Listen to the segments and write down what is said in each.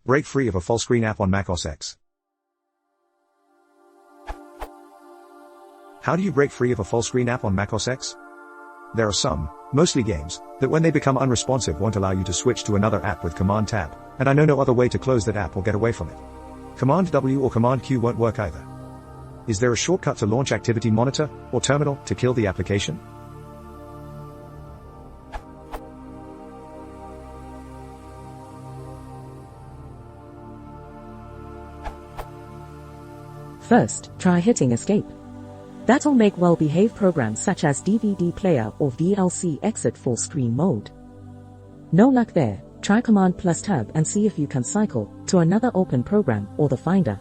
Break free of a Fullscreen app on macOS X. How do you break free of a Fullscreen app on macOS X? There are some, mostly games, that when they become unresponsive won't allow you to switch to another app with Command Tab, and I know no other way to close that app or get away from it. Command W or Command Q won't work either. Is there a shortcut to launch Activity Monitor or Terminal to kill the application? First, try hitting escape. That'll make well-behaved programs such as DVD player or VLC exit full screen mode. No luck there, try Command plus Tab and see if you can cycle to another open program or the Finder.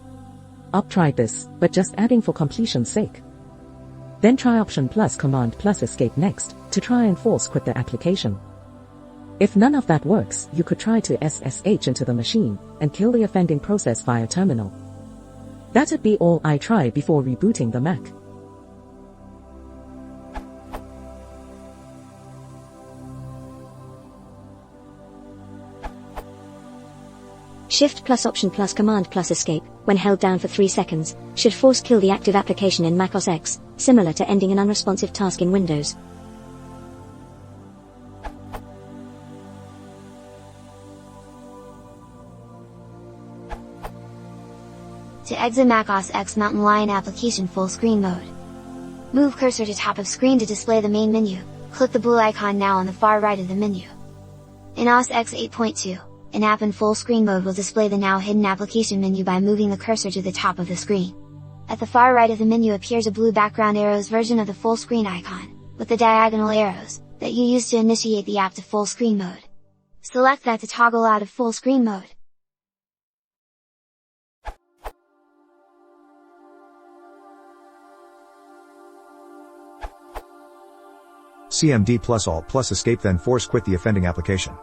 I've tried this, but just adding for completion's sake. Then try Option plus Command plus Escape next, to try and force quit the application. If none of that works, you could try to SSH into the machine, and kill the offending process via terminal. That'd be all I try before rebooting the Mac. Shift plus Option plus Command plus Escape, when held down for 3 seconds, should force kill the active application in macOS X, similar to ending an unresponsive task in Windows. To exit macOS X Mountain Lion application full screen mode. Move cursor to top of screen to display the main menu, click the blue icon now on the far right of the menu. In OS X 8.2, an app in full screen mode will display the now hidden application menu by moving the cursor to the top of the screen. At the far right of the menu appears a blue background arrows version of the full screen icon, with the diagonal arrows, that you use to initiate the app to full screen mode. Select that to toggle out of full screen mode. CMD plus Alt plus Escape then force quit the offending application.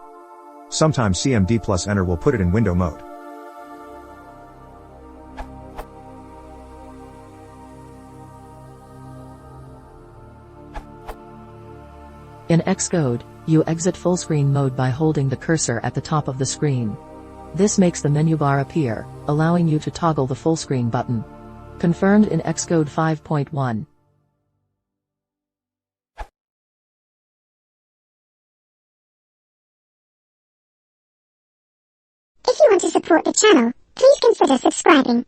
Sometimes CMD plus Enter will put it in window mode. In Xcode, you exit full screen mode by holding the cursor at the top of the screen. This makes the menu bar appear, allowing you to toggle the full screen button. Confirmed in Xcode 5.1. If you want to support the channel, please consider subscribing.